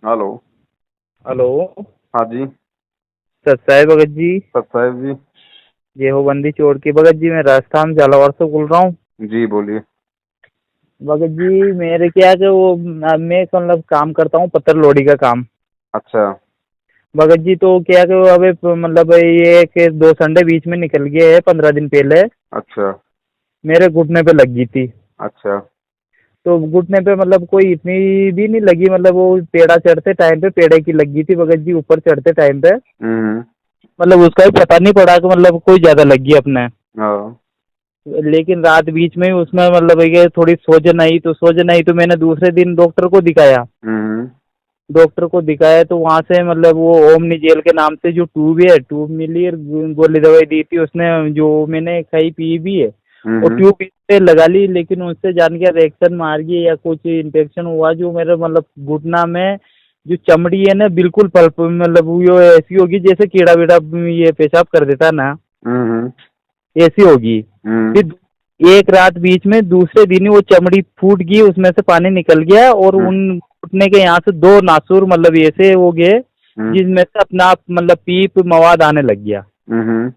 Hello. Hello. हाँ जी। सत साहेब भगत जी। सत साहेब जी। ये हो बंदी चोर की भगत जी, मैं राजस्थान झालावाड़ से बोल रहा हूँ। जी बोलिए। भगत जी मेरे क्या है कि वो मैं मतलब काम करता हूँ, पत्थर लोडी का काम। अच्छा। भगत जी तो क्या है कि वो अभी मतलब ये कि 2 संडे बीच में निकल गए हैं, 15 दिन पहले अच्छा। मेरे घुटने पे लग गई थी। अच्छा। तो घुटने पे मतलब कोई इतनी भी नहीं लगी, मतलब वो पेड़ा चढ़ते टाइम पे पेड़े की लग गई थी भगत जी, ऊपर चढ़ते टाइम पे। हम्म। मतलब उसका भी पता नहीं पड़ा कि मतलब कोई ज्यादा लग गई अपने। हाँ। लेकिन रात बीच में ही उसमें मतलब ये थोड़ी सोजन आई तो मैंने दूसरे दिन डॉक्टर को दिखाया। हम्म। डॉक्टर को दिखाया तो वहां से मतलब वो ओमनी जेल के नाम से जो ट्यूब मिली और गोली दवाई दी थी उसने, जो मैंने खाई पी भी है। और हम्म। ट्यूब पे लगा ली, लेकिन उससे जान के रिएक्शन मार गई या कुछ इन्फेक्शन हुआ, जो मेरे मतलब घुटना में जो चमड़ी है ना बिल्कुल पल्प, मतलब वो ऐसी होगी जैसे कीड़ा वीड़ा ये पेशाब कर देता है ना, हम्म। ऐसी होगी। हम्म। फिर एक रात बीच में दूसरे दिन ही वो चमड़ी फूट गई, उसमें से पानी निकल गया और हम्म। उन घुटने के यहाँ से 2 नासूर मतलब ऐसे हो गए हम्म। जिसमें से अपना आप मतलब पीप मवाद आने लग गया। हम्म।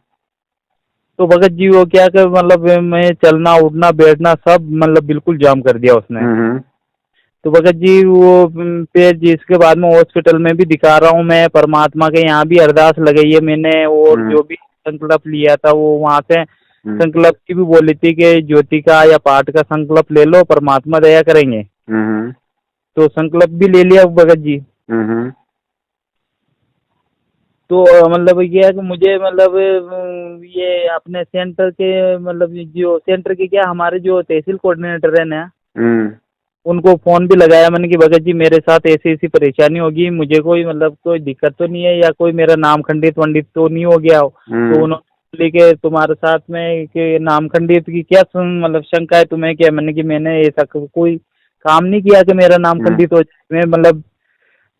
तो भगत जी वो क्या कर मतलब मैं चलना उठना बैठना सब मतलब बिल्कुल जाम कर दिया उसने। हम्म। तो भगत जी वो फिर जिसके बाद में हॉस्पिटल में भी दिखा रहा हूँ मैं, परमात्मा के यहाँ भी अरदास लगाई है मैंने, और हम्म। जो भी संकल्प लिया था वो वहाँ से हम्म। संकल्प की भी बोली थी कि ज्योति का या पाठ का संकल्प ले लो, परमात्मा दया करेंगे। हम्म। तो संकल्प भी ले लिया भगत जी। हम्म। तो मतलब ये है कि मुझे मतलब ये अपने सेंटर के मतलब जो सेंटर के क्या हमारे जो तहसील कोऑर्डिनेटर है ना, हम्म। उनको फोन भी लगाया मैंने कि भगत जी मेरे साथ ऐसी ऐसी परेशानी होगी, मुझे कोई मतलब कोई दिक्कत तो नहीं है या कोई मेरा नाम खंडित वंडित तो नहीं हो गया हो। तो हम्म। उन्होंने बोले कि तुम्हारे साथ में कि नाम खंडित की क्या मतलब शंका है तुम्हें क्या, मैंने कि मैंने ऐसा कोई काम नहीं किया कि मेरा नाम हम्म। खंडित हो जाए। मैं मतलब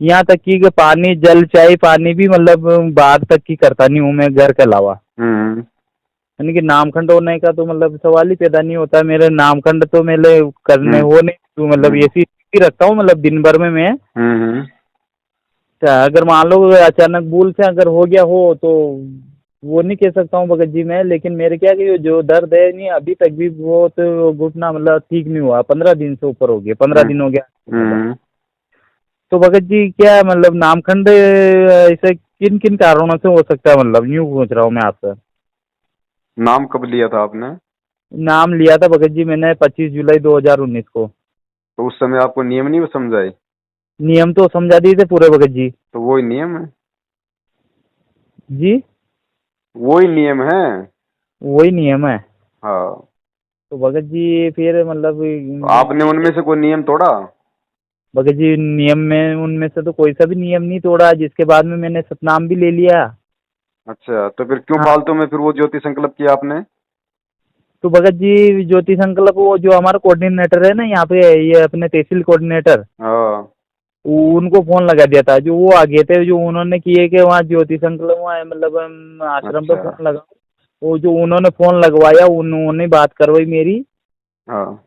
यहाँ तक कि पानी जल चाय पानी भी मतलब बाहर तक की करता नहीं हूँ मैं घर के अलावा। हम्म। यानी कि नामखंड होने का तो मतलब सवाल ही पैदा नहीं होता, मेरे नामखंड तो मेरे करने हम्म। हो नहीं, तो मतलब हम्म। ऐसी स्थिति रखता हूँ मतलब दिन भर में मैं। हम्म। अच्छा, अगर मान लो अचानक भूल से अगर हो गया हो तो वो नहीं कह सकता हूँ भगत जी मैं, लेकिन मेरे क्या कि जो दर्द है नहीं अभी तक भी वो तो घुटना मतलब ठीक नहीं हुआ, 15 दिन से ऊपर हो गया, 15 दिन हो गया मतलब। हम्म। तो भगत जी क्या मतलब नामखंड ऐसे किन किन कारणों से हो सकता है, मतलब यूँ पूछ रहा हूँ मैं आपसे। नाम कब लिया था आपने? नाम लिया था भगत जी मैंने 25 जुलाई 2019 को। तो उस समय आपको नियम नहीं समझाए? नियम तो समझा दिए थे पूरे भगत जी। तो वही नियम है। जी वही नियम है। वही नियम है। हाँ। तो भगत जी फिर मतलब तो आपने उनमें से कोई नियम तोड़ा? भगत जी नियम में उनमें से तो कोई सा भी नियम नहीं तोड़ा, जिसके बाद में मैंने सतनाम भी ले लिया। अच्छा, तो फिर क्यों हाँ। फालतू में फिर वो ज्योति संकल्प किया आपने? तो भगत जी ज्योति संकल्प वो जो हमारा कोऑर्डिनेटर है ना यहाँ पे, ये अपने तहसील कोऑर्डिनेटर, हाँ। उनको फोन लगा दिया था, जो वो आ गए थे, जो उन्होंने किए कि वहाँ ज्योति संकल्प वहाँ मतलब आश्रम पे अच्छा। फोन लगा, वो जो उन्होंने फोन लगवाया उन्होंने बात करवाई मेरी। हाँ।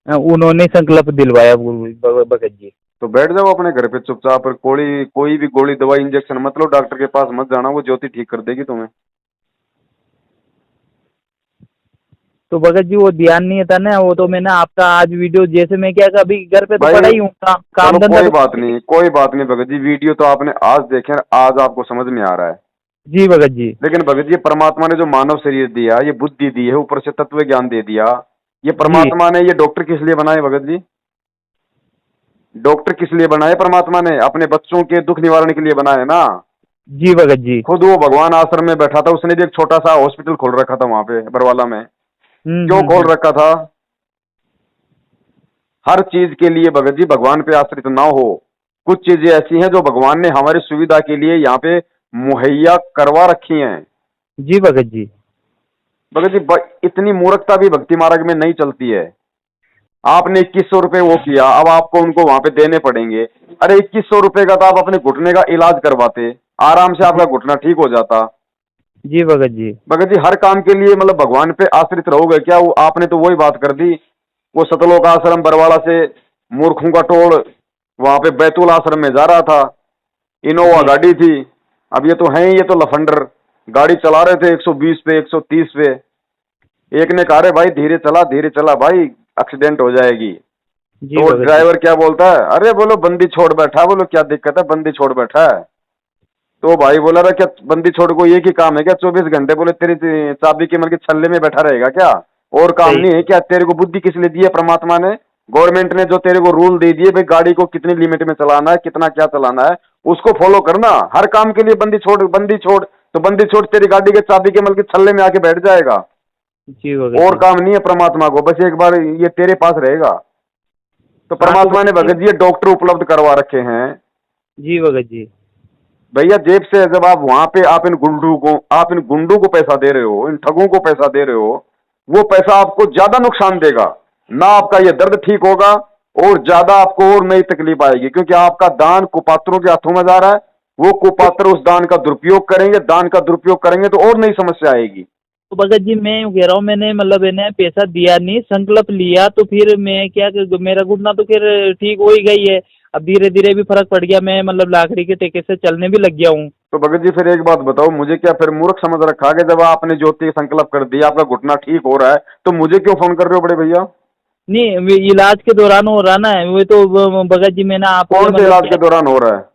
उन्होंने संकल्प दिलवाया भगत जी। तो बैठ जाओ अपने घर पे चुपचाप, और कोई भी गोली दवाई इंजेक्शन मत लो, डॉक्टर के पास मत जाना, वो ज्योति ठीक कर देगी तुम्हें। तो भगत जी वो ध्यान नहीं था ना, वो तो मैंने आपका आज वीडियो जैसे मैं क्या अभी घर पे तो भाई पड़ा ही हूँ, काम चलो धंधा कोई तो। बात नहीं, कोई बात नहीं भगत जी, वीडियो तो आपने आज देखे और आज आपको समझ में आ रहा है। जी भगत जी। लेकिन भगत जी परमात्मा ने जो मानव शरीर दिया, ये बुद्धि दी है, ऊपर से तत्व ज्ञान दे दिया, ये जी परमात्मा ने, ये डॉक्टर किस लिए बनाए भगत जी? डॉक्टर किस लिए बनाए परमात्मा ने? अपने बच्चों के दुख निवारण के लिए बनाए ना। जी भगत जी। खुद वो भगवान आश्रम में बैठा था, उसने भी एक छोटा सा हॉस्पिटल खोल रखा था वहां पे बरवाला में। क्यों खोल हम्म। रखा था? हर चीज के लिए भगत जी भगवान पे आश्रित ना हो। कुछ चीजें ऐसी हैं जो भगवान ने हमारी सुविधा के लिए यहाँ पे मुहैया करवा रखी हैं। जी भगत जी। भगत जी इतनी मूर्खता भी भक्ति मार्ग में नहीं चलती है। आपने 2100 रुपए वो किया, अब आपको उनको वहां पे देने पड़ेंगे। अरे 2100 रुपए का तो आप अपने घुटने का इलाज करवाते, आराम से जी आपका घुटना ठीक हो जाता। जी भगत जी। भगत जी हर काम के लिए मतलब भगवान पे आश्रित रहोगे क्या? वो आपने तो वही बात कर दी, वो सतलोक आश्रम बरवाला से मूर्खों का टोल, वहां पे बैतूल आश्रम में जा रहा था, इनोवा जी गाड़ी थी। अब ये तो हैं ही, ये तो लफंडर गाड़ी चला रहे थे 120 पे 130 पे। एक ने कहा रे भाई धीरे चला भाई, एक्सीडेंट हो जाएगी। जी तो भगत जी। ड्राइवर क्या बोलता है, अरे बोलो बंदी छोड़ बैठा, बोलो क्या दिक्कत है, बंदी छोड़ बैठा है। तो भाई बोला रहा क्या बंदी छोड़ को एक ही काम है क्या 24 घंटे, बोले तेरी चाबी के मतलब छल्ले में बैठा रहेगा क्या, और काम सही। नहीं है क्या? तेरे को बुद्धि किस लिए दी है परमात्मा ने? गवर्नमेंट ने जो तेरे को रूल दे दिए भाई, गाड़ी को कितनी लिमिट में चलाना है, कितना क्या चलाना है, उसको फॉलो करना। हर काम के लिए बंदी छोड़ बंदी छोड़, तो बंदी छोड़ तेरी गाड़ी के चाबी के मतलब छल्ले में आके बैठ जाएगा। जी भगत और जी। काम नहीं है परमात्मा को, बस एक बार ये तेरे पास रहेगा। तो हाँ तो परमात्मा ने भगत जी। भगत जी डॉक्टर उपलब्ध करवा रखे हैं जी भगत जी। भैया जेब से। जब आप वहां पे आप इन गुंडों को पैसा दे रहे हो, इन ठगों को पैसा दे रहे हो, वो पैसा आपको ज्यादा नुकसान देगा ना, आपका ये दर्द ठीक होगा, और ज्यादा आपको और नई तकलीफ आएगी, क्योंकि आपका दान कुपात्रों के हाथों में जा रहा है। वो कुपात्र उस दान का दुरुपयोग करेंगे, दान का दुरुपयोग करेंगे तो और नई समस्या आएगी। तो भगत जी मैं यूँ कह रहा हूँ, मैंने मतलब इन्हें पैसा दिया नहीं, संकल्प लिया, तो फिर मैं क्या मेरा घुटना तो फिर ठीक हो ही गई है। अब धीरे धीरे भी फर्क पड़ गया, मैं मतलब लाकड़ी के टेके से चलने भी लग गया हूँ। तो भगत जी फिर एक बात बताओ, मुझे क्या फिर मूर्ख समझ रखा है? जब आपने ज्योति संकल्प कर दिया, आपका घुटना ठीक हो रहा है, तो मुझे क्यों फोन कर रहे हो बड़े भैया? नहीं इलाज के दौरान हो रहा ना, वो तो भगत जी मैंने आपसे कौन से मतलब इलाज क्या, के दौरान हो रहा है?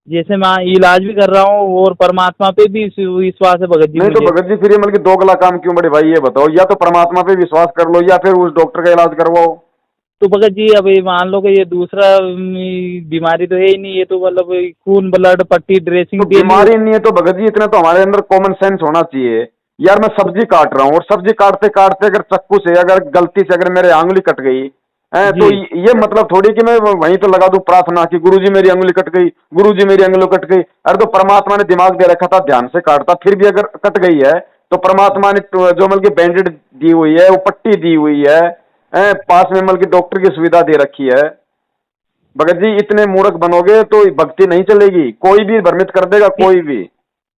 जैसे मैं इलाज भी कर रहा हूँ और परमात्मा पे भी विश्वास है भगत जी नहीं तो मुझे। भगत जी फिर ये मतलब कि दो गला काम क्यों बड़े भाई, ये बताओ, या तो परमात्मा पे विश्वास कर लो या फिर उस डॉक्टर का इलाज करवाओ। तो भगत जी अब ये मान लो कि ये दूसरा बीमारी तो है ही नहीं, ये तो मतलब खून ब्लड पट्टी ड्रेसिंग तो डेली हो। बीमारी नहीं है तो भगत जी इतना तो हमारे अंदर कॉमन सेंस होना चाहिए। यार मैं सब्जी काट रहा हूँ, और सब्जी काटते काटते अगर चाकू से अगर गलती से अगर मेरे आंगुली कट गई है, तो जी ये मतलब थोड़ी कि मैं वहीं तो लगा दूं प्रार्थना कि गुरुजी मेरी अंगुली कट गई, गुरुजी मेरी अंगुली कट गई। अरे तो परमात्मा ने दिमाग दे रखा था, ध्यान से काटता, फिर भी अगर कट गई है तो परमात्मा ने जो मतलब की बैंडेड दी हुई है, वो पट्टी दी हुई है, पास में मतलब की डॉक्टर की सुविधा दे रखी है। भगत जी इतने मूर्ख बनोगे तो भक्ति नहीं चलेगी, कोई भी भ्रमित कर देगा, कोई भी।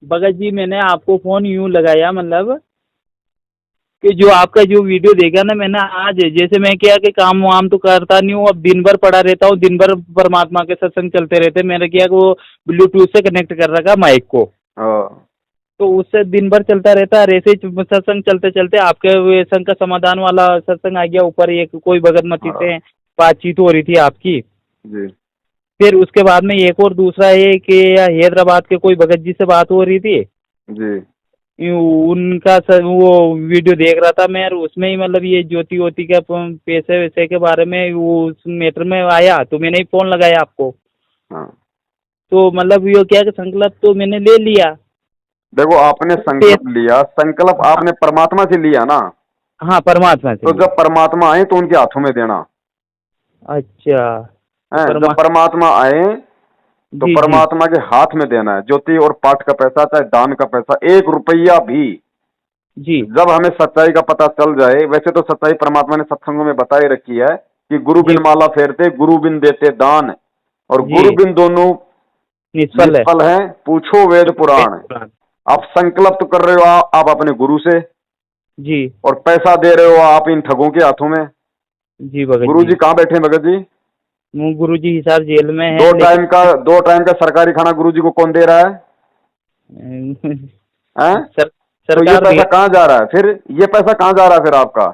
भगत जी मैंने आपको फोन यूं लगाया मतलब कि जो आपका जो वीडियो देखा ना मैंने आज, जैसे मैं क्या कि काम वाम तो करता नहीं हूँ, अब दिन भर पड़ा रहता हूँ, दिन भर परमात्मा के सत्संग चलते रहते, मैंने क्या कि वो ब्लूटूथ से कनेक्ट कर रखा माइक को, हाँ तो उससे दिन भर चलता रहता है। ऐसे ही सत्संग चलते चलते आपके वे संघ का समाधान वाला सत्संग आ गया ऊपर, एक कोई भगत मती हाँ से बातचीत हो रही थी आपकी। जी फिर उसके बाद में एक और दूसरा है कि हैदराबाद के कोई भगत जी से बात हो रही थी, जी उनका वो वीडियो देख रहा था मैं, और उसमें ही मतलब ये ज्योति वोति के पैसे वैसे के बारे में वो उस मैटर में आया, तो मैंने ही फोन लगाया आपको। हाँ। तो मतलब ये क्या कि संकल्प तो मैंने ले लिया। देखो आपने फिर संकल्प लिया, संकल्प हाँ। आपने परमात्मा से लिया ना, हाँ परमात्मा से तो लिया। जब परमात्मा आए तो उनके हाथों में देना अच्छा तो है। जब परमा परमात्मा आए तो जी जी। परमात्मा के हाथ में देना है, ज्योति और पाठ का पैसा, चाहे दान का पैसा, 1 रुपया भी। जी जब हमें सच्चाई का पता चल जाए, वैसे तो सच्चाई परमात्मा ने सत्संगों में बताई रखी है कि गुरु जी बिन माला फेरते, गुरु बिन देते दान, और जी। गुरु बिन दोनों निष्फल है। निष्फल हैं, पूछो वेद पुराण। आप संकल्प तो कर रहे हो आप अपने गुरु से, जी और पैसा दे रहे हो आप इन ठगों के हाथों में। जी भगत गुरु जी। जी कहाँ बैठे हैं भगत जी? गुरु जी हिसार जेल में है दो लेकिन टाइम का 2 टाइम का सरकारी खाना गुरु जी को कौन दे रहा है? हैं? तो ये सरकार दे। पैसा कहाँ जा रहा है फिर? ये पैसा कहाँ जा रहा है फिर आपका?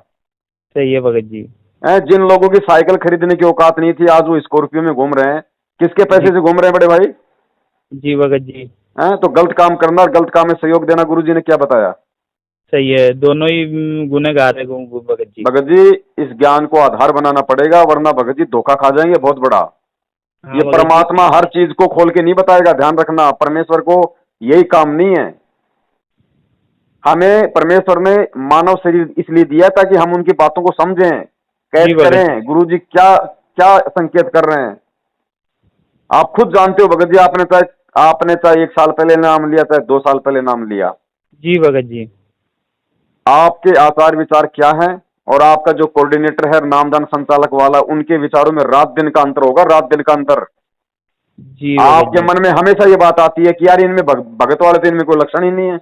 सही है भगत जी। हैं? जिन लोगों की साइकिल खरीदने की औकात नहीं थी, आज वो स्कॉर्पियो में घूम रहे हैं, किसके पैसे जी से घूम रहे हैं बड़े भाई? जी भगत जी। हैं? तो गलत काम करना और गलत काम में सहयोग देना गुरु जी ने क्या बताया? सही है, दोनों ही गुनहगार है भगत जी। भगत जी इस ज्ञान को आधार बनाना पड़ेगा, वरना भगत जी धोखा खा जाएंगे बहुत बड़ा। हाँ ये भगत जी। परमात्मा हर चीज को खोल के नहीं बताएगा, ध्यान रखना। परमेश्वर को यही काम नहीं है। हमें परमेश्वर ने मानव शरीर इसलिए दिया ताकि हम उनकी बातों को समझें, जी कैच भगत जी। करें गुरु जी क्या क्या संकेत कर रहे हैं। आप खुद जानते हो भगत जी, आपने चाहे 1 साल पहले नाम लिया, चाहे 2 साल पहले नाम लिया, जी भगत जी। आपके आचार विचार क्या है, और आपका जो कोऑर्डिनेटर है नामदान संचालक वाला, उनके विचारों में रात दिन का अंतर होगा, रात दिन का अंतर। जी भगत आपके जी। मन में हमेशा ये बात आती है कि यार इनमें भगत वाले तो इनमें कोई लक्षण ही नहीं है।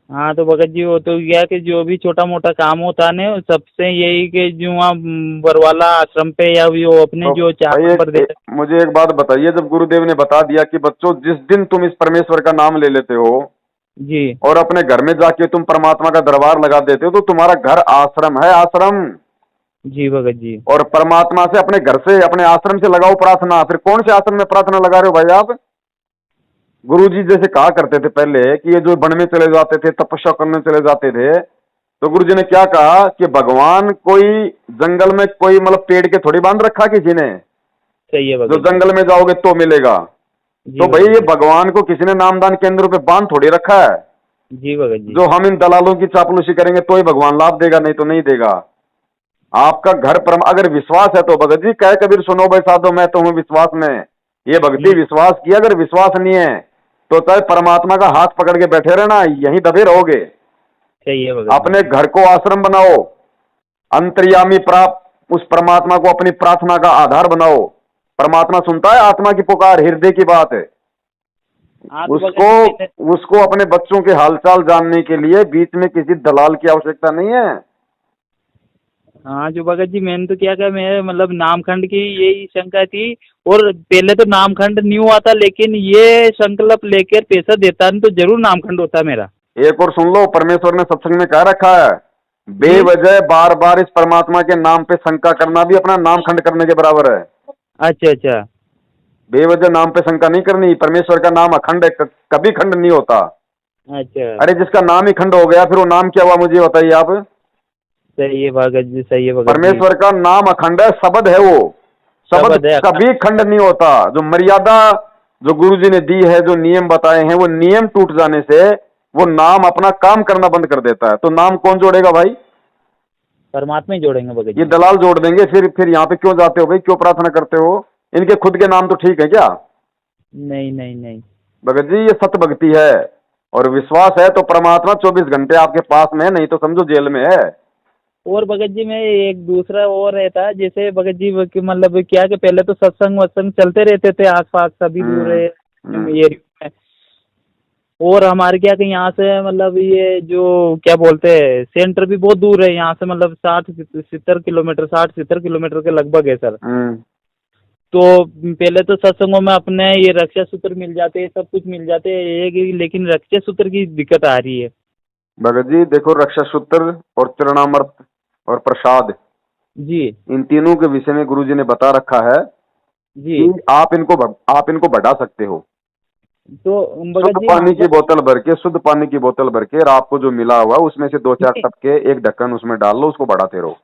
हाँ तो भगत जी वो तो क्या कि जो भी छोटा मोटा काम होता है ना सबसे यही कि जो वहाँ बरवाला आश्रम पे या वो अपने तो जो 4 भाई नंबर दे। मुझे एक बात बताइए, जब गुरुदेव ने बता दिया कि बच्चों जिस दिन तुम इस परमेश्वर का नाम ले लेते हो जी और अपने घर में जाके तुम परमात्मा का दरबार लगा देते हो, तो तुम्हारा घर आश्रम है, आश्रम। जी भगत जी। और परमात्मा से अपने घर से अपने आश्रम से लगाओ प्रार्थना। फिर कौन से आश्रम में प्रार्थना लगा रहे हो भाई आप? गुरुजी जैसे कहा करते थे पहले कि ये जो वन में चले जाते थे, तपस्या करने चले जाते थे, तो गुरुजी ने क्या कहा कि भगवान कोई जंगल में कोई मतलब पेड़ के थोड़ी बांध रखा किसी ने, सही है जो भगत जी। जंगल में जाओगे तो मिलेगा। जी तो भाई भगत ये जी। भगवान को किसी ने नामदान केंद्रों पे बांध थोड़ी रखा है, जी भगत जी। जो हम इन दलालों की चापलूसी करेंगे तो ही भगवान लाभ देगा, नहीं तो नहीं देगा। आपका घर परम अगर विश्वास है तो भगत जी कहे कबीर सुनो भाई साधो मैं तो हूं विश्वास में। ये भक्ति विश्वास की, अगर विश्वास नहीं है तो चाहे परमात्मा का हाथ पकड़ के बैठे रहना, यहीं दबे रहोगे। सही है भगत जी। अपने घर को आश्रम बनाओ, अंतर्यामी प्राप्त उस परमात्मा को अपनी प्रार्थना का आधार बनाओ। परमात्मा सुनता है आत्मा की पुकार, हृदय की बात है। हाँ तो भगत उसको जी मैंने। उसको अपने बच्चों के हालचाल जानने के लिए बीच में किसी दलाल की आवश्यकता नहीं है। हाँ जो भगत जी मैंने तो क्या कहा मैं मतलब नामखंड की यही शंका थी। और पहले तो नामखंड नहीं हुआ था लेकिन ये संकल्प लेकर पैसा देता नहीं तो जरूर नामखंड होता मेरा। एक और सुन लो, परमेश्वर ने सत्संग में कह रखा है, जी। बेवजह बार बार इस परमात्मा के नाम पे शंका करना भी अपना नाम खंड करने के बराबर है। अच्छा अच्छा। बेवजह नाम पे शंका नहीं करनी। परमेश्वर का नाम अखंड है, कभी खंड नहीं होता। अच्छा। अरे जिसका नाम ही खंड हो गया फिर वो नाम क्या हुआ मुझे बताइए आप? सही है भगत जी। सही है भगत जी। परमेश्वर का नाम अखंड है, शब्द है वो। शब्द शब्द है। कभी खंड नहीं होता। जो मर्यादा जो गुरु जी ने दी है, जो नियम बताए हैं, वो नियम टूट जाने से वो नाम अपना काम करना बंद कर देता है। तो नाम कौन जोड़ेगा भाई? परमात्मा ही जोड़ेंगे भगत ये जी। दलाल जोड़ देंगे। फिर यहाँ पे क्यों जाते हो भाई, क्यों प्रार्थना करते हो? इनके खुद के नाम तो ठीक है क्या? नहीं नहीं नहीं। भगत जी ये सत्य भक्ति है और विश्वास है तो परमात्मा 24 घंटे आपके पास में है, नहीं तो समझो जेल में है। और भगत जी में एक दूसरा और रहता है जैसे भगत जी मतलब क्या कि पहले तो सत्संग वत्संग चलते रहते थे आसपास सभी दूर हम्म। एरिया में। और हमारे क्या कि यहाँ से मतलब ये जो क्या बोलते हैं सेंटर भी बहुत दूर है यहाँ से मतलब 60-70 किलोमीटर 60-70 किलोमीटर के लगभग है सर। हम्म। तो पहले तो सत्संगों में अपने ये रक्षा सूत्र मिल जाते हैं सब कुछ मिल जाते हैं लेकिन रक्षा सूत्र की दिक्कत आ रही है। भगत जी देखो, रक्षा सूत्र और चरणामृत और प्रसाद, जी इन तीनों के विषय में गुरुजी ने बता रखा है जी। कि आप इनको बढ़ा सकते हो। तो भगत शुद्ध जी पानी मान की लो। बोतल भर के, शुद्ध पानी की बोतल भर के, और आपको जो मिला हुआ उसमें से 2-4 टपके एक ढक्कन उसमें डाल लो, उसको बढ़ाते रहो।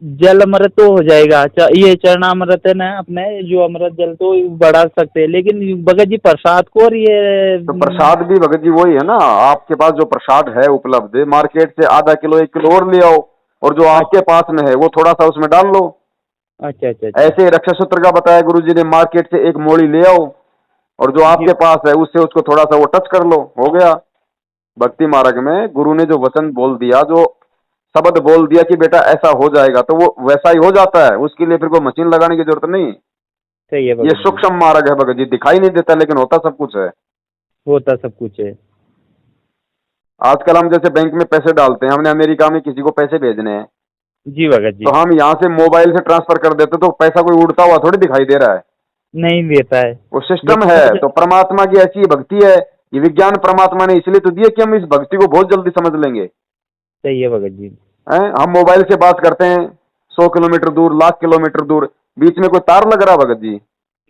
जल अमृत तो हो जाएगा ये चरणामृत है ना अपने जो अमृत जल तो बढ़ा सकते हैं लेकिन भगत जी प्रसाद को और ये तो प्रसाद भी भगत जी वही है ना, आपके पास जो प्रसाद है उपलब्ध, मार्केट से आधा किलो 1 किलो और ले आओ, और जो आपके पास में है वो थोड़ा सा उसमें डाल लो। अच्छा अच्छा अच्छा। ऐसे रक्षा सूत्र का बताया गुरुजी ने, मार्केट से एक मोड़ी ले आओ और जो आपके पास है उससे उसको थोड़ा सा वो टच कर लो, हो गया। भक्ति मार्ग में गुरु ने जो वचन बोल दिया, जो शब्द बोल दिया कि बेटा ऐसा हो जाएगा, तो वो वैसा ही हो जाता है। उसके लिए फिर कोई मशीन लगाने की जरूरत नहीं। सही है ये भगत जी। सूक्ष्म मार्ग है भगत जी, दिखाई नहीं देता लेकिन होता सब कुछ है। होता सब कुछ है। आजकल हम जैसे बैंक में पैसे डालते हैं, हमने अमेरिका में किसी को पैसे भेजने हैं, जी भगत जी। तो हम यहाँ से मोबाइल से ट्रांसफर कर देते, तो पैसा कोई उड़ता हुआ थोड़ी दिखाई दे रहा है। नहीं देता है। वो सिस्टम लेकिन है। तो परमात्मा की ऐसी भक्ति है, ये विज्ञान परमात्मा ने इसलिए तो दिया कि हम इस भक्ति को बहुत जल्दी समझ लेंगे। सही है भगत जी। हम मोबाइल से बात करते हैं 100 किलोमीटर दूर, लाख किलोमीटर दूर, बीच में कोई तार लग रहा भगत जी?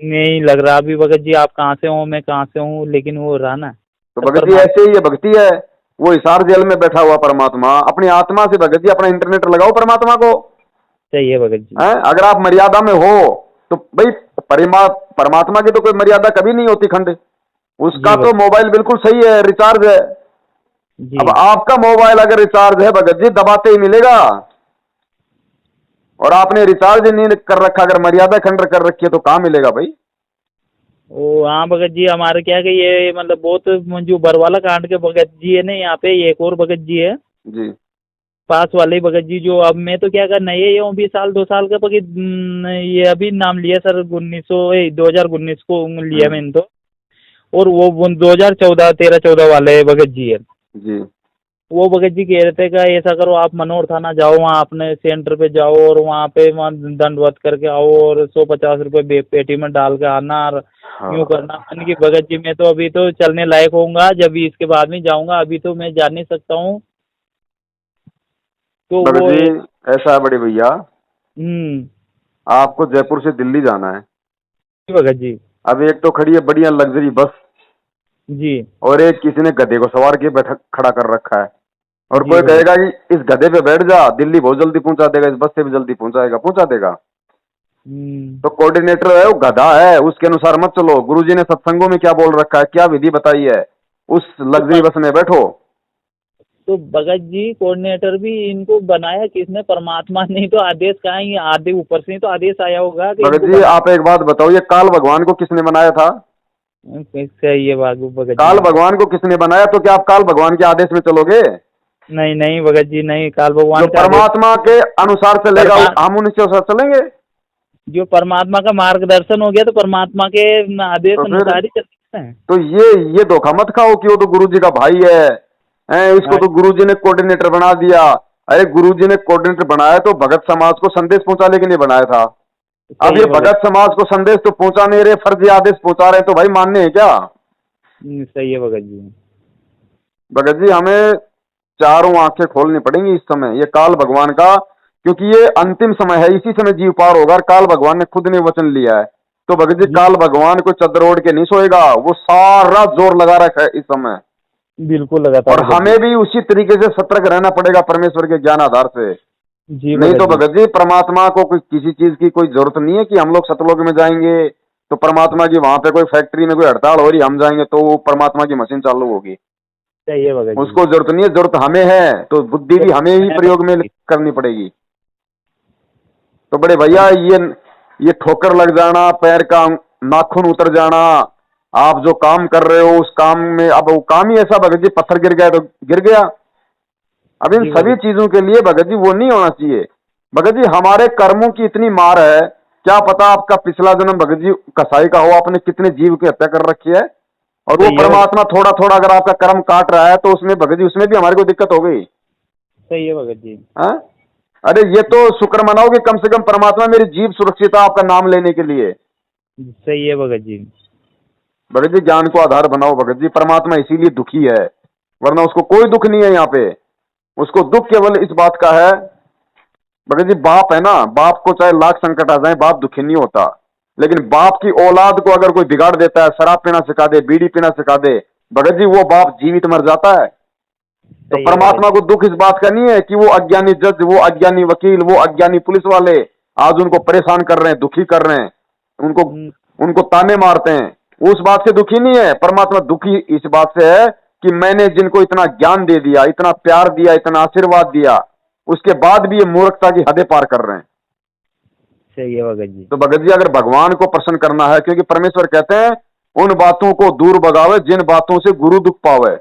नहीं लग रहा अभी भगत जी आप कहाँ से हो मैं कहाँ से हूँ लेकिन वो रहा ना। तो भगत जी ऐसे ही ये भक्ति है। वो हिसार जेल में बैठा हुआ परमात्मा अपनी आत्मा से, भगत जी अपना इंटरनेट लगाओ परमात्मा को। सही है भगत जी। अगर आप मर्यादा में हो तो भाई परमात्मा की तो कोई मर्यादा कभी नहीं होती खंड। उसका तो मोबाइल बिल्कुल सही है, रिचार्ज है। जी अब आपका मोबाइल अगर रिचार्ज है भगत जी, दबाते ही मिलेगा। और आपने रिचार्ज नहीं कर रखा, अगर मर्यादा खंड कर रखी है तो कहाँ मिलेगा भाई? ओ हाँ भगत जी हमारे क्या कि ये मतलब बहुत जो बरवाला कांड के भगत जी है ना यहाँ पे एक और भगत जी है जी पास वाले ही भगत जी जो अब मैं तो क्या कर नए हूँ 20 साल 2 साल का भगत ये अभी नाम लिया सर 2019 को लिया मैंने तो। और वो 2014 13-14 वाले भगत जी है। जी वो भगत जी कह रहे थे कि ऐसा करो, आप मनोहर थाना जाओ, वहाँ अपने सेंटर पे जाओ और वहाँ दंडवत करके आओ और 150 रुपये पेटी में डाल के आना और हाँ यूँ करना। मैंने कि भगत जी मैं तो अभी तो चलने लायक होऊंगा जब भी इसके बाद में जाऊंगा, अभी तो मैं जा नहीं सकता हूँ। तो भगत वो जी ऐसा है बड़े भैया, हम्म। आपको जयपुर से दिल्ली जाना है। जी भगत जी। अब एक तो खड़ी है बढ़िया लग्जरी बस, जी और एक किसी ने गधे को सवार के बैठा खड़ा कर रखा है, और जी कोई भगत। कहेगा कि इस गधे पे बैठ जा, दिल्ली बहुत जल्दी पहुंचा देगा, इस बस से भी जल्दी पहुंचाएगा, पहुंचा देगा। हम्म। तो कोऑर्डिनेटर है वो गधा है, उसके अनुसार मत चलो। गुरुजी ने सत्संगों में क्या बोल रखा है, क्या विधि बताई है, उस तो लग्जरी बस में बैठो। तो भगत जी कोऑर्डिनेटर भी इनको बनाया किसने? परमात्मा ने ही तो आदेश कहा है, ये आदि ऊपर से ही तो आदेश आया होगा कि भगत इनको जी बना। आप एक बात बताओ, ये काल भगवान को किसने बनाया था? सही है बाबू भगत जी। काल भगवान को किसने बनाया? तो क्या आप काल भगवान के आदेश में चलोगे? नहीं नहीं भगत जी नहीं, काल जो भगवान का आदेश। परमात्मा के अनुसार चलेगा परमा हम उनके अनुसार चलेंगे। जो परमात्मा का मार्गदर्शन हो गया तो परमात्मा के आदेश तो फिर अनुसार ही चलते हैं। तो ये धोखा मत खाओ कि वो तो गुरुजी का भाई है, इसको हाँ, तो गुरुजी ने कोऑर्डिनेटर बना दिया। अरे गुरुजी ने कोऑर्डिनेटर बनाया तो भगत समाज को संदेश पहुंचाने के लिए बनाया था। अब सही ये है भगत। भगत समाज को संदेश तो पहुंचा नहीं रहे, फर्जी आदेश पहुंचा रहे हैं, तो भाई मानने हैं क्या? सही है भगत जी। भगत जी हमें चारों आंखें खोलनी पड़ेंगी इस समय, ये काल भगवान का, क्योंकि ये अंतिम समय है, इसी समय जीव पार होगा। और काल भगवान ने खुद ने वचन लिया है। तो भगत जी जी काल भगवान को चद्दर ओढ़ के नहीं सोएगा, वो सारा जोर लगा रखा है इस समय। बिल्कुल लगातार और भगत जी। हमें भी उसी तरीके से सतर्क रहना पड़ेगा परमेश्वर के ज्ञान आधार से। जी नहीं भगत तो जी। भगत जी परमात्मा को कोई किसी चीज की कोई जरूरत नहीं है कि हम लोग सतलोक में जाएंगे तो परमात्मा की वहां पे कोई फैक्ट्री में कोई हड़ताल हो रही, हम जाएंगे तो वो परमात्मा की मशीन चालू होगी। सही है भगत जी। उसको जरूरत नहीं है, जरूरत हमें है, तो बुद्धि तो भी हमें ही मैं प्रयोग में भगत जी। करनी पड़ेगी। तो बड़े भैया ये ठोकर लग जाना, पैर का नाखून उतर जाना, आप जो काम कर रहे हो उस काम में, अब वो काम ही ऐसा भगत जी, पत्थर गिर गया तो गिर गया। अब इन जी सभी भगत। चीजों के लिए भगत जी वो नहीं होना चाहिए। भगत जी हमारे कर्मों की इतनी मार है, क्या पता आपका पिछला जन्म भगत जी कसाई का हो, आपने कितने जीव की हत्या कर रखी है, और वो सही है भगत। परमात्मा थोड़ा थोड़ा अगर आपका कर्म काट रहा है तो उसमें भगत जी उसमें भी हमारे को दिक्कत हो गई। सही है भगत जी। हाँ? अरे ये तो शुक्र मनाओ कि कम से कम परमात्मा मेरी जीव सुरक्षित है आपका नाम लेने के लिए। सही है भगत जी। भगत जी ज्ञान को आधार बनाओ भगत जी, परमात्मा इसीलिए दुखी है, वरना उसको कोई दुख नहीं है यहाँ पे। उसको दुख केवल इस बात का है भगत जी, बाप है ना, बाप को चाहे लाख संकट आ जाए बाप दुखी नहीं होता, लेकिन बाप की औलाद को अगर कोई बिगाड़ देता है, शराब पीना सिखा दे, बीड़ी पीना सिखा दे, भगत जी वो बाप जीवित मर जाता है। तो सही है भगत परमात्मा को दुख इस बात का नहीं है कि वो अज्ञानी जज, वो अज्ञानी वकील, वो अज्ञानी पुलिस वाले आज उनको परेशान कर रहे हैं, दुखी कर रहे हैं, उनको जी। उनको ताने मारते हैं, उस बात से दुखी नहीं है। परमात्मा दुखी इस बात से है कि मैंने जिनको इतना ज्ञान दे दिया, इतना प्यार दिया, इतना आशीर्वाद दिया, उसके बाद भी ये मूर्खता की हदें पार कर रहे हैं। सही है भगत जी। तो भगत जी अगर भगवान को प्रसन्न करना है, क्योंकि परमेश्वर कहते हैं उन बातों को दूर भगावे जिन बातों से गुरु दुख पावे।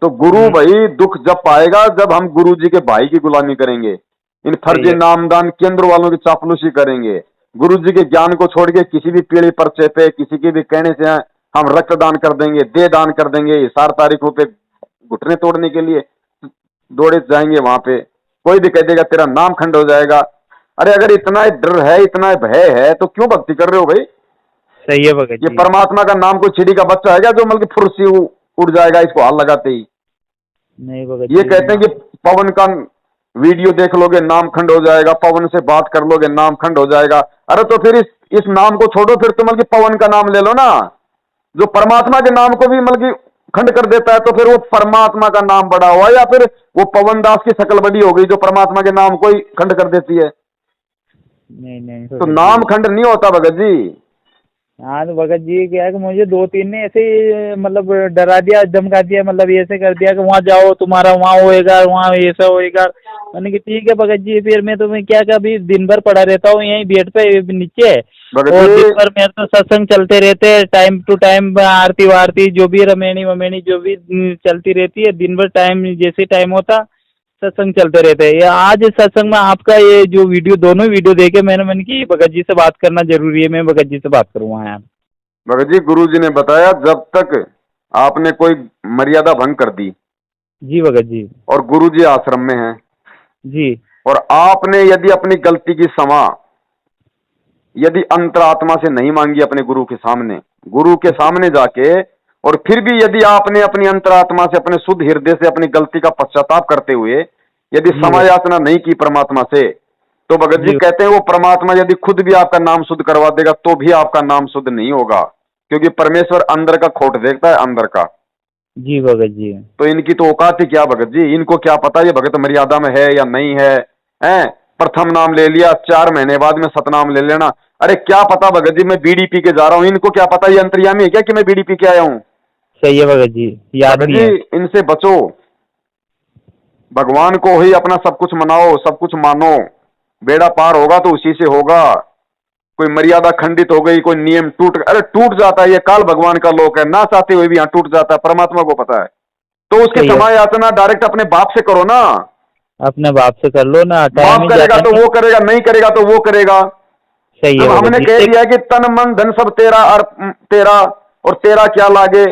तो गुरु भाई दुख जब पाएगा जब हम गुरु जी के भाई की गुलामी करेंगे, इन सही फर्जी है। नामदान केंद्र वालों की चापलूसी करेंगे, गुरु जी के ज्ञान को छोड़ के किसी भी पीढ़ी पर्चे पे किसी के भी कहने से हम रक्तदान कर देंगे, दे दान कर देंगे, 7 तारीखों पे घुटने तोड़ने के लिए दौड़े जाएंगे वहां पे, कोई भी कह देगा तेरा नाम खंड हो जाएगा। अरे अगर इतना डर है, इतना भय है, तो क्यों भक्ति कर रहे हो भाई? सही है भगत ये जी। परमात्मा का नाम कोई चिड़ी का बच्चा है क्या जो मतलब फुर्सी उड़ जाएगा इसको हाल लगाते ही? नहीं भगत ये जी कहते हैं कि पवन का वीडियो देख लोगे नाम खंड हो जाएगा, पवन से बात कर लोगे नाम खंड हो जाएगा। अरे तो फिर इस नाम को छोड़ो, फिर तो मतलब पवन का नाम ले लो ना, जो परमात्मा के नाम को भी मतलब खंड कर देता है। तो फिर वो परमात्मा का नाम बड़ा हुआ या फिर वो पवन दास की शकल बड़ी हो गई जो परमात्मा के नाम को ही खंड कर देती है? नहीं नहीं तो भगत नाम जी। खंड नहीं होता भगत जी। हाँ तो भगत जी क्या है कि मुझे 2-3 ने ऐसे ही मतलब डरा दिया, धमका दिया, मतलब ऐसे कर दिया कि वहाँ जाओ तुम्हारा वहाँ होएगा, वहाँ ऐसा होएगा। मैंने कि ठीक है भगत जी, फिर मैं तुम्हें क्या कभी दिन भर पड़ा रहता हूँ यहीं बेड पे नीचे, भगत और दिन जी भर मेरे तो सत्संग चलते रहते हैं, टाइम टू टाइम आरती वारती जो भी रमेणी वमेणी जो भी चलती रहती है, दिन भर टाइम जैसे टाइम होता सत्संग चलते रहते हैं। ये आज सत्संग में आपका ये जो वीडियो, दोनों वीडियो देखे मैंने कि भगत जी से बात करना जरूरी है, मैं भगत जी से बात करूँ यार। भगत जी गुरु जी ने बताया जब तक आपने कोई मर्यादा भंग कर दी, जी भगत जी। और गुरुजी आश्रम में हैं, जी। और आपने यदि अपनी गलती की क्षमा यदि अंतरात्मा से नहीं मांगी अपने गुरु के सामने जाके, और फिर भी यदि आपने अपनी अंतरात्मा से, अपने शुद्ध हृदय से अपनी गलती का पश्चाताप करते हुए यदि जी क्षमा भगत याचना नहीं की परमात्मा से, तो भगत जी जी। कहते हैं वो परमात्मा यदि खुद भी आपका नाम शुद्ध करवा देगा तो भी आपका नाम शुद्ध नहीं होगा, क्योंकि परमेश्वर अंदर का खोट देखता है, अंदर का। जी भगत जी। तो इनकी तो औकात ही क्या भगत जी, इनको क्या पता ये भगत मर्यादा में है या नहीं है, हैं? प्रथम नाम ले लिया, 4 महीने बाद में सतनाम ले लेना। अरे क्या पता भगत जी, मैं बीड़ी पी के जा रहा हूं, इनको क्या पता ये अंतर्यामी है क्या कि मैं बीड़ी पी के आया हूं? सही है भगत जी, याद भगत नहीं जी है। इनसे बचो, भगवान को ही अपना सब कुछ मनाओ, सब कुछ मानो, बेड़ा पार होगा तो उसी से होगा। कोई मर्यादा खंडित हो गई, कोई नियम अरे टूट जाता है, ये काल भगवान का लोक है, ना चाहते हुए भी यहाँ टूट जाता है, परमात्मा को पता है। तो उसकी सही है। क्षमा याचना डायरेक्ट अपने बाप से करो ना। अपने बाप से कर लो ना, टाइम बाप ही करेगा जाता तो नहीं। वो करेगा, नहीं करेगा तो वो करेगा। सही है जब भगत हमने जी। कह एक दिया कि तन मन धन सब तेरा तेरा, और तेरा क्या लागे,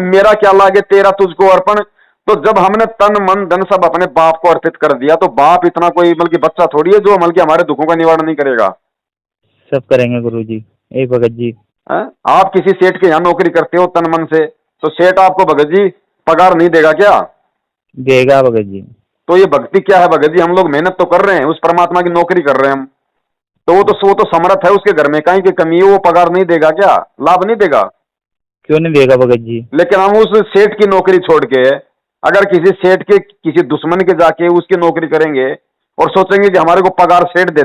मेरा क्या लागे, तेरा तुझको अर्पण। तो जब हमने तन मन धन सब अपने बाप को अर्पित कर दिया, तो बाप इतना कोई बल्कि बच्चा थोड़ी है जो बल्कि हमारे दुखों का निवारण नहीं करेगा। सब करेंगे गुरु जी। एक भगत जी। हैं? आप किसी सेठ के यहाँ नौकरी करते हो तन मन से, तो सेठ आपको भगत जी पगार नहीं देगा क्या? देगा भगत जी। तो ये भक्ति क्या है भगत जी? हम लोग मेहनत तो कर रहे हैं, उस परमात्मा की नौकरी कर रहे हैं हम, तो वो तो समर्थ है, उसके घर में कहीं की कमी है, वो पगार नहीं देगा क्या? लाभ नहीं देगा? क्यों नहीं देगा भगत जी? लेकिन हम उस सेठ की नौकरी छोड़ के अगर किसी सेठ के किसी दुश्मन के जाके उसकी नौकरी करेंगे और सोचेंगे कि हमारे को पगार सेठ दे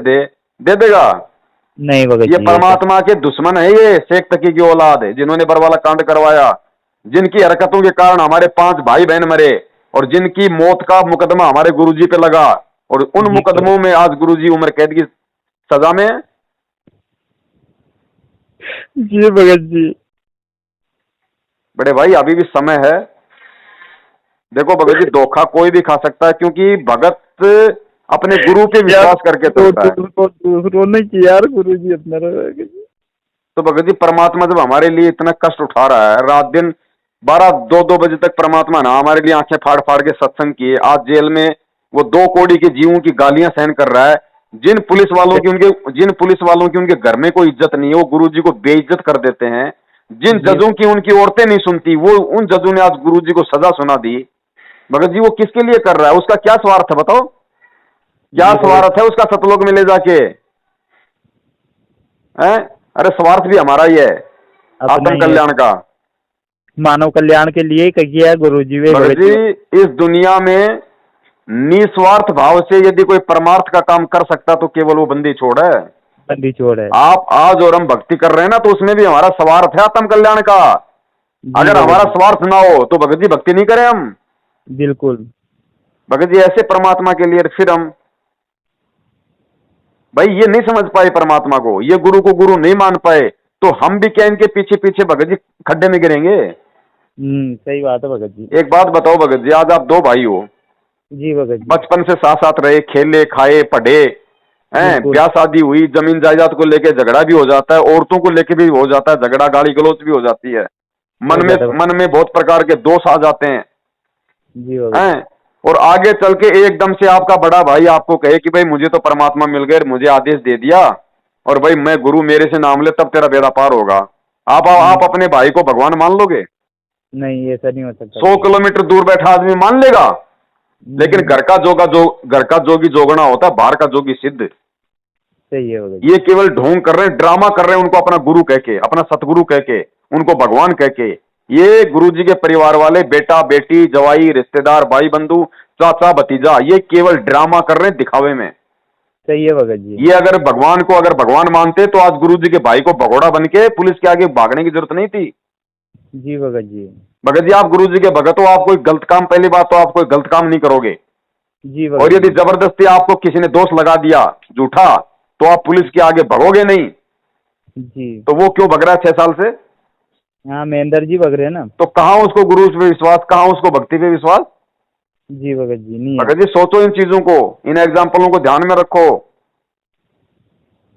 देगा? नहीं भगत ये जी, ऐसा परमात्मा के दुश्मन है, ये शेख तकी की औलाद है, जिन्होंने बरवाला कांड करवाया, जिनकी हरकतों के कारण हमारे 5 भाई बहन मरे, और जिनकी मौत का मुकदमा हमारे गुरुजी पे लगा, और उन जी मुकदमों में आज गुरुजी उम्र कैद की सजा में है। जी भगत जी। बड़े भाई अभी भी समय है। देखो भगत जी, धोखा कोई भी खा सकता है, क्योंकि भगत अपने गुरु पे यार विश्वास करके चलता है। रोने की यार गुरु जी अपना तो भगत जी परमात्मा जब हमारे लिए इतना कष्ट उठा रहा है, रात दिन 12-2 बजे तक परमात्मा ना हमारे लिए आंखें फाड़ फाड़ के सत्संग किए, आज जेल में वो 2 कौड़ी के जीवों की गालियां सहन कर रहा है। जिन पुलिस वालों की उनके घर में कोई इज्जत नहीं है, वो गुरु जी को बेइज्जत कर देते हैं। जिन जी जजों की उनकी औरतें नहीं सुनती, वो उन जजों ने आज गुरु जी को सजा सुना दी। भगत जी वो किसके लिए कर रहा है? उसका क्या स्वार्थ है बताओ? क्या जी भगत स्वार्थ है उसका सतलोक में ले जाके? हैं? अरे स्वार्थ भी हमारा ही है, अपना आत्म ही है, कल्याण का। मानव कल्याण के लिए ही किया है गुरु जी वे भगत भगत जी जी। इस दुनिया में निस्वार्थ भाव से यदि कोई परमार्थ का काम कर सकता तो केवल वो बंदी छोड़ है। बंदी छोड़ है। आप आज और हम भक्ति कर रहे हैं ना, तो उसमें भी हमारा स्वार्थ है आत्म कल्याण का। जी अगर भगत हमारा जी। स्वार्थ ना हो तो भगत जी भक्ति नहीं करें हम। बिल्कुल। भगत जी ऐसे परमात्मा के लिए फिर हम भाई ये नहीं समझ पाए परमात्मा को, ये गुरु को गुरु नहीं मान पाए, तो हम भी क्या इनके पीछे पीछे भगत जी खड्डे में गिरेंगे? सही बात है भगत जी। एक बात बताओ भगत जी, आज आप 2 भाई हो, जी भगत जी। बचपन से साथ साथ रहे, खेले खाए पढ़े हैं, बिल्कुल ब्याह शादी हुई, जमीन जायदाद को लेके झगड़ा भी हो जाता है, औरतों को लेके भी हो जाता है झगड़ा, गाली गलौज भी हो जाती है, हो जाता है। मन में बहुत प्रकार के दोष आ जाते हैं। जी भगत जी। हैं? और आगे चल के एकदम से आपका बड़ा भाई आपको कहे कि भाई मुझे तो परमात्मा मिल गए, मुझे आदेश दे दिया, और भाई मैं गुरु मेरे से नाम ले तब तेरा बेड़ा पार होगा। आप अपने भाई को भगवान मान लोगे? नहीं ऐसा नहीं हो सकता। 100 किलोमीटर दूर बैठा आदमी मान लेगा, लेकिन घर का जोगी जोगना होता है, बाहर का जोगी सिद्ध। सही है भगत जी। ये केवल ढोंग कर रहे हैं, ड्रामा कर रहे हैं, उनको अपना गुरु कह के, अपना सतगुरु कह के, उनको भगवान कह के। ये गुरु जी के परिवार वाले बेटा बेटी जवाई रिश्तेदार भाई बंधु चाचा भतीजा, ये केवल ड्रामा कर रहे हैं दिखावे में। सही है भगत जी। ये अगर भगवान मानते तो आज गुरु जी के भाई को भगोड़ा बन के पुलिस के आगे भागने की जरूरत नहीं थी। जी भगत जी। भगत जी आप गुरु जी के भगत हो, आप कोई गलत काम, पहली बात तो आप कोई गलत काम नहीं करोगे, जी और भगत यदि जी। जबरदस्ती आपको किसी ने दोष लगा दिया झूठा, तो आप पुलिस के आगे भगोगे नहीं। जी तो वो क्यों भग रहा है 6 साल से? हाँ महेंद्र जी भग रहे हैं ना। तो कहाँ उसको गुरु पे विश्वास, कहाँ उसको भक्ति पे विश्वास? जी भगत जी नहीं है। भगत जी सोचो इन चीजों को, इन एग्जाम्पलों को ध्यान में रखो।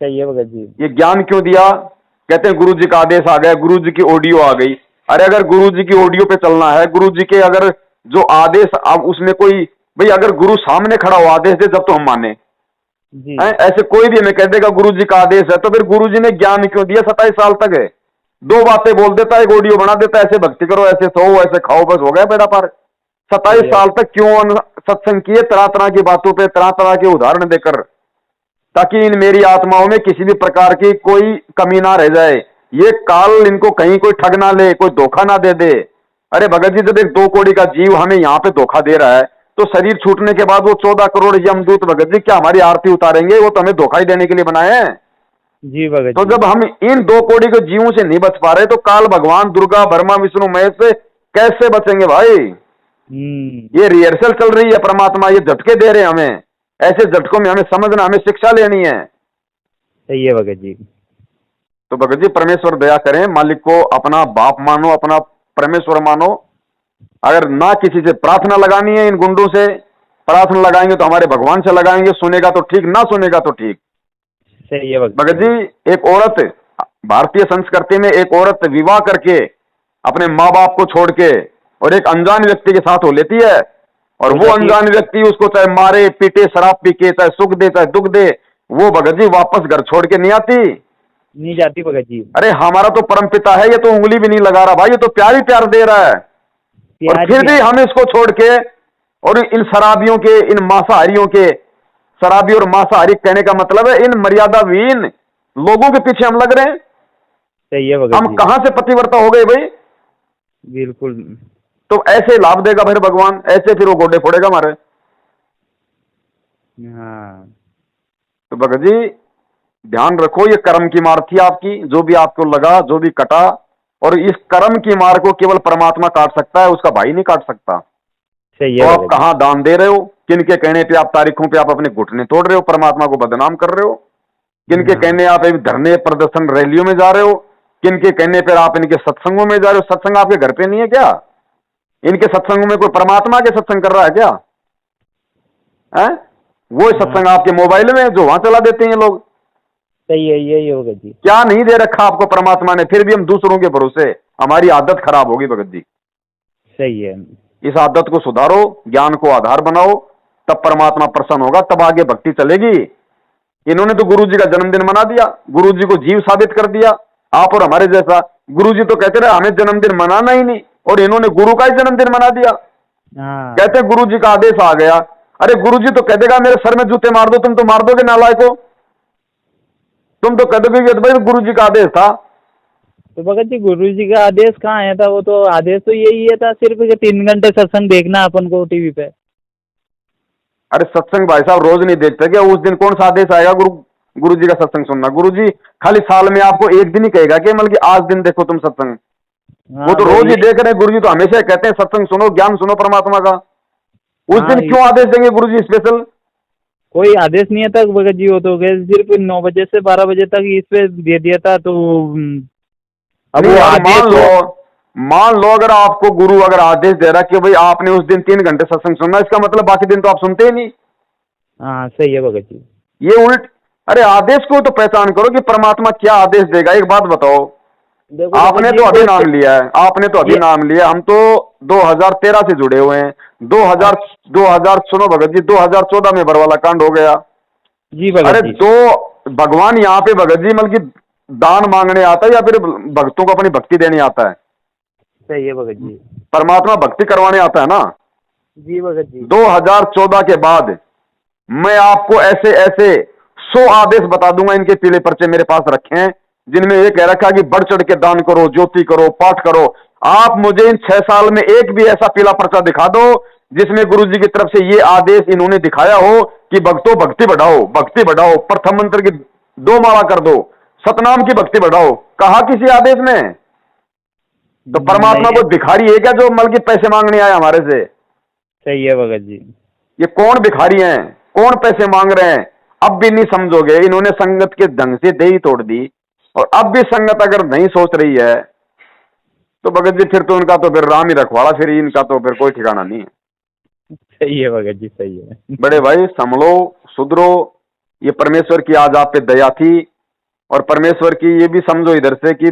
सही है भगत जी। ये ज्ञान क्यों दिया? कहते हैं गुरु जी का आदेश आ गया, गुरु जी की ऑडियो आ गई। अरे अगर गुरु जी की ऑडियो पे चलना है, गुरु जी के अगर जो आदेश, अब उसमें कोई भाई अगर गुरु सामने खड़ा हो आदेश दे जब तो हम माने जी हैं। ऐसे कोई भी हमें कह देगा गुरु जी का आदेश है, तो फिर गुरु जी ने ज्ञान क्यों दिया? 27 साल तक है, दो बातें बोल देता है, एक ऑडियो बना देता है, ऐसे भक्ति करो, ऐसे सो, ऐसे खाओ, बस हो गया बेड़ा पार। 27 सही है। साल तक क्यों सत्संग किए, तरह तरह की बातों पे तरह तरह के उदाहरण देकर, ताकि इन मेरी आत्माओं में किसी भी प्रकार की कोई कमी ना रह जाए, ये काल इनको कहीं कोई ठग ना ले, कोई धोखा ना दे दे। अरे भगत जी, जब एक 2 करोड़ का जीव हमें यहाँ पे धोखा दे रहा है, तो शरीर छूटने के बाद वो 14 करोड़ यमदूत भगत जी क्या हमारी आरती उतारेंगे? वो तो हमें धोखा ही देने के लिए बनाए हैं। जी भगत तो जी। जब हम इन 2 करोड़ के जीवों से नहीं बच पा रहे, तो काल भगवान, दुर्गा, ब्रह्मा, विष्णु, महेश से कैसे बचेंगे भाई? ये रिहर्सल चल रही है, परमात्मा ये झटके दे रहे हैं हमें, ऐसे झटकों में हमें समझना, हमें शिक्षा लेनी है। सही है भगत जी। तो भगत जी परमेश्वर दया करें, मालिक को अपना बाप मानो, अपना परमेश्वर मानो। अगर ना किसी से प्रार्थना लगानी है, इन गुंडों से प्रार्थना लगाएंगे तो हमारे भगवान से लगाएंगे, सुनेगा तो ठीक, ना सुनेगा तो ठीक। सही है भगत जी, एक औरत, भारतीय संस्कृति में एक औरत विवाह करके अपने माँ बाप को छोड़ के और एक अनजान व्यक्ति के साथ हो लेती है, और वो अनजान व्यक्ति उसको चाहे मारे पीटे, शराब पी के, चाहे सुख दे चाहे दुख दे, वो भगत जी वापस घर छोड़ के नहीं आती, नहीं जाती भगत जी। अरे हमारा तो परम पिता है, ये तो उंगली भी नहीं लगा रहा भाई, ये तो प्यार ही प्यार दे रहा है, और प्यार फिर ही भी हम इसको छोड़ के और इन शराबियों के, इन मांसाहारियों के, शराबी और मांसाहारी कहने का मतलब है इन मर्यादाविहीन लोगों के पीछे हम लग रहे हैं। सही है भगत हम जी। कहां से पतिव्रता हो गए भाई? बिल्कुल। तो ऐसे लाभ देगा फिर भगवान, ऐसे फिर वो गोडे फोड़ेगा हमारे। हाँ। तो भगत जी ध्यान रखो, ये कर्म की मार थी आपकी, जो भी आपको लगा, जो भी कटा, और इस कर्म की मार को केवल परमात्मा काट सकता है, उसका भाई नहीं काट सकता। सही तो है आप भगत जी। कहाँ दान दे रहे हो? किन के कहने पे आप तारीखों पे आप अपने घुटने तोड़ रहे हो, परमात्मा को बदनाम कर रहे हो? किन के कहने आप एक धरने, प्रदर्शन, रैलियों में जा रहे हो? किन के कहने पर आप इनके सत्संगों में जा रहे हो? सत्संग आपके घर पे नहीं है क्या? इनके सत्संगों में कोई परमात्मा के सत्संग कर रहा है क्या? है वो सत्संग आपके मोबाइल में जो वहां चला देते हैं लोग। सही है, यही है भगत जी। क्या नहीं दे रखा आपको परमात्मा ने, फिर भी हम दूसरों के भरोसे, हमारी आदत खराब होगी भगत जी। सही है। इस आदत को सुधारो, ज्ञान को आधार बनाओ, तब परमात्मा प्रसन्न होगा, तब आगे भक्ति चलेगी। इन्होंने तो गुरु जी का जन्मदिन मना दिया, गुरु जी को जीव साबित कर दिया, आप और हमारे जैसा। गुरु जी तो कहते रहे हमें जन्मदिन मनाना ही नहीं, और इन्होंने गुरु का ही जन्मदिन मना दिया। हाँ। कहते गुरु जी का आदेश आ गया। अरे गुरु जी तो कह देगा मेरे सर में जूते मार दो, तुम तो मार दोगे नालायको, तुम तो कह दोगे कि भाई गुरु जी का आदेश था। तो भगत जी गुरु जी का आदेश कहाँ आया था? वो तो आदेश तो यही है था सिर्फ कि 3 घंटे सत्संग देखना अपन को टीवी पे। अरे सत्संग भाई साहब रोज नहीं देखते क्या? उस दिन कौन सा आदेश आएगा गुरु जी का सत्संग सुनना? गुरु जी खाली साल में आपको एक दिन ही कहेगा कि मतलब कि आज दिन देखो तुम सत्संग। हाँ, वो तो रोज ही ये- देख रहे हैं। गुरु जी तो हमेशा कहते हैं सत्संग सुनो, ज्ञान सुनो परमात्मा का। उस हाँ, दिन क्यों आदेश देंगे गुरु जी स्पेशल? कोई आदेश नहीं था भगत जी। वो तो सिर्फ 9 बजे से 12 बजे तक इस पे दे दिया था। तो अब वो नहीं, अगर आदेश मान लो अगर आपको गुरु अगर आदेश दे रहा कि भाई आपने उस दिन 3 घंटे सत्संग सुनना, इसका मतलब बाकी दिन तो आप सुनते ही नहीं। हाँ, सही है भगत जी। ये उल्ट। अरे आदेश को तो पहचान करो कि परमात्मा क्या आदेश देगा। एक बात बताओ, देखो आपने भगत तो जी, अभी नाम लिया है, आपने तो अभी ये- नाम लिया, हम तो 2013 से जुड़े हुए हैं। 2000 सुनो भगत जी, 2014 में बरवाला कांड हो गया। जी अरे भगत जी। तो भगवान यहाँ पे भगत जी मतलब कि दान मांगने आता है या फिर भक्तों को अपनी भक्ति देने आता है? सही है भगत जी। परमात्मा भक्ति करवाने आता है ना। जी भगत जी। 2014 के बाद मैं आपको ऐसे ऐसे 100 आदेश बता दूंगा, इनके पीले पर्चे मेरे पास रखे हैं, जिनमें ये कह रखा कि बढ़ चढ़ के दान करो, ज्योति करो, पाठ करो। आप मुझे इन 6 साल में एक भी ऐसा पीला पर्चा दिखा दो जिसमें गुरु जी की तरफ से ये आदेश इन्होंने दिखाया हो कि भक्तों भक्ति बढ़ाओ, भक्ति बढ़ाओ, प्रथम मंत्र की 2 माला कर दो, सतनाम की भक्ति बढ़ाओ। कहा किसी आदेश में? तो परमात्मा नहीं, को भिखारी है क्या जो मल के पैसे मांगने आए हमारे से? सही है भगत जी। ये कौन भिखारी हैं, कौन पैसे मांग रहे हैं? अब भी नहीं समझोगे। इन्होंने संगत के ढंग से दे ही तोड़ दी, और अब भी संगत अगर नहीं सोच रही है तो भगत जी फिर तो उनका तो फिर राम ही रखवाड़ा, फिर इनका तो फिर कोई ठिकाना नहीं है। सही है भगत जी, सही है। बड़े भाई संभलो, सुधरो। ये परमेश्वर की आज आप पे दया थी, और परमेश्वर की ये भी समझो इधर से कि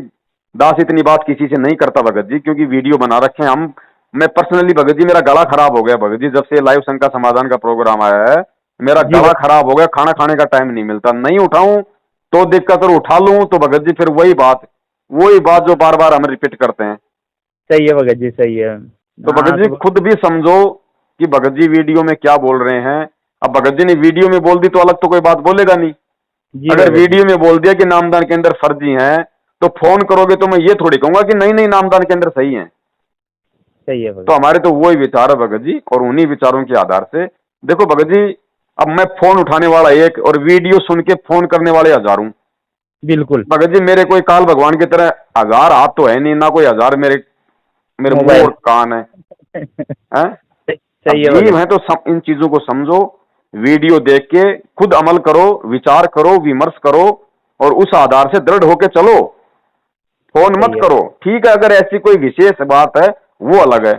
दास इतनी बात किसी से नहीं करता भगत जी, क्योंकि वीडियो बना रखे हैं हम। मैं पर्सनली भगत जी, मेरा गला खराब हो गया भगत जी, जब से लाइव शंका समाधान का प्रोग्राम आया है मेरा जी गला खराब हो गया, खाना खाने का टाइम नहीं मिलता, नहीं उठाऊं तो दिक्कत, और उठा लूं तो भगत जी फिर वही बात जो बार बार हम रिपीट करते हैं। सही है भगत जी, सही है। तो हाँ भगत जी तो खुद भी समझो कि भगत जी वीडियो में क्या बोल रहे हैं। अब भगत जी ने वीडियो में बोल दी तो अलग तो कोई बात बोलेगा नहीं। जी अगर भगत जी, वीडियो में बोल दिया कि नामदान के अंदर फर्जी हैं तो फोन करोगे तो मैं ये थोड़ी कहूंगा कि नहीं नहीं नामदान के अंदर सही है। सही है तो भगत हमारे तो वही विचार है भगत जी, और उन्हीं विचारों के आधार से देखो भगत जी, अब मैं फोन उठाने वाला एक और वीडियो सुन के फोन करने वाले हजारों। जी। बिल्कुल। भगत जी मेरे कोई काल भगवान की तरह हजार हाथ तो है नहीं, ना कोई हजार मेरे मेरे मुंह मोबाइल। और कान है, हैं? अब सही है जीव भगत है तो इन चीजों को समझो, वीडियो देख के खुद अमल करो, विचार करो, विमर्श करो, और उस आधार से दृढ़ होके चलो, फोन सही मत है। करो। ठीक है, अगर ऐसी कोई विशेष बात है वो अलग है।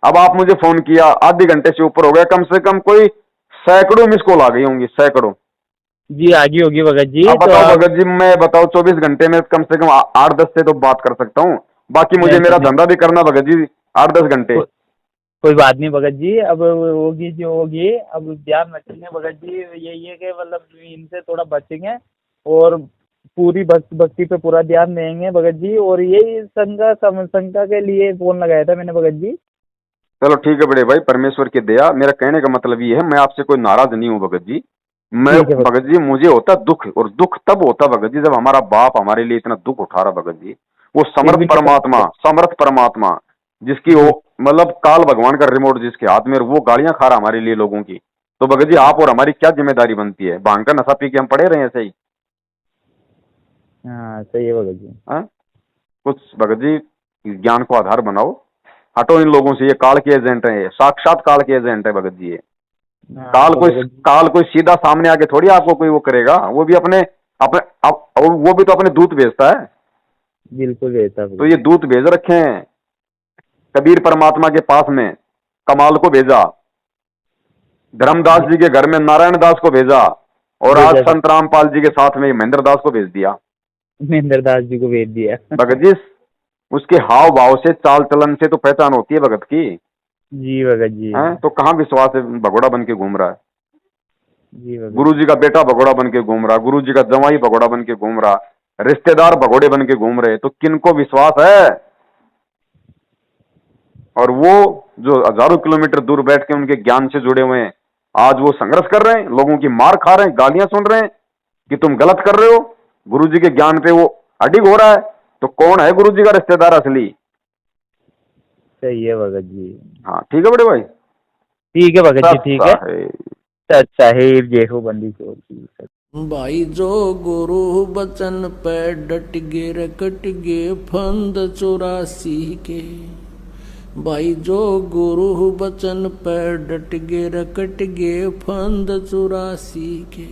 अब आप मुझे फोन किया, आधे घंटे से ऊपर हो गया, कम से कम कोई सैकड़ों मिस कॉल आ गई होंगी, सैकड़ों। जी आगे होगी भगत जी, अब तो बताओ आप भगत जी, मैं बताओ 24 घंटे में कम से कम 8-10 से तो बात कर सकता हूँ, बाकी मुझे मेरा नहीं, धंधा भी करना भगत जी 8-10 घंटे। कोई बात नहीं भगत जी, अब होगी जो होगी, अब ध्यान रखेंगे भगत जी। यही है कि मतलब इनसे थोड़ा बचेंगे और पूरी भक्ति पे पूरा ध्यान देंगे भगत जी। और यही शंका के लिए फोन लगाया था मैंने भगत जी। चलो ठीक है बड़े भाई, परमेश्वर की दया, मेरा कहने का मतलब ये है, मैं आपसे कोई नाराज नहीं हूँ भगत जी। मैं ठीक है भगत। भगत जी, मुझे होता दुख, और दुख तब होता भगत जी जब हमारा बाप हमारे लिए इतना दुख उठा रहा भगत जी। वो फिर समर्थ भी परमात्मा, समर्थ परमात्मा, जिसकी वो जी मतलब काल भगवान का रिमोट जिसके हाथ में, वो गालियां खा रहा हमारे लिए लोगों की। तो भगत जी आप और हमारी क्या जिम्मेदारी बनती है? भांग का नशा पी के हम पड़े रहे ऐसे ही? हाँ सही है भगत जी। हाँ? कुछ भगत जी ज्ञान को आधार बनाओ, हटो इन लोगों से, ये काल के एजेंट है, ये साक्षात काल के एजेंट है भगत जी ये। हाँ तो भगत जी काल कोई सीधा सामने आके थोड़ी आपको कोई वो करेगा, वो भी अपने अपने और वो भी तो अपने दूत भेजता है। बिल्कुल रहता तो भगत ये दूत भेज रखे हैं कबीर परमात्मा के पास में, कमाल को भेजा, धर्मदास जी। जी के घर में नारायण दास को भेजा, और आज भेजा था, संत रामपाल जी के साथ में महेंद्र दास को भेज दिया। महेंद्र दास जी को भेज दिया। भगत जी उसके हाव भाव से, चाल चलन से तो पहचान होती है भगत की। जी भगत जी। हैं? तो कहाँ विश्वास है, भगोड़ा बन के घूम रहा है। जी भगत गुरु जी का बेटा भगोड़ा बन के घूम रहा, गुरु जी का जवाई भगोड़ा बन के घूम रहा, रिश्तेदार भगोड़े बन के घूम रहे, तो किनको विश्वास है? और वो जो हजारों किलोमीटर दूर बैठ के उनके ज्ञान से जुड़े हुए हैं, आज वो संघर्ष कर रहे हैं, लोगों की मार खा रहे हैं, गालियां सुन रहे हैं कि तुम गलत कर रहे हो, गुरु जी के ज्ञान पे वो अडिग हो रहा है। तो कौन है गुरु जी का रिश्तेदार असली? सही है भगत जी। हाँ ठीक है बड़े भाई। ठीक है भगत जी, ठीक है। साहेब। साहेब जय हो बंदी छोड़। भाई जो गुरु बचन पे डट गे रे कट गे फंद 84 के। भाई जो गुरु बचन पे डट गे रे कट गे फंद 84 के।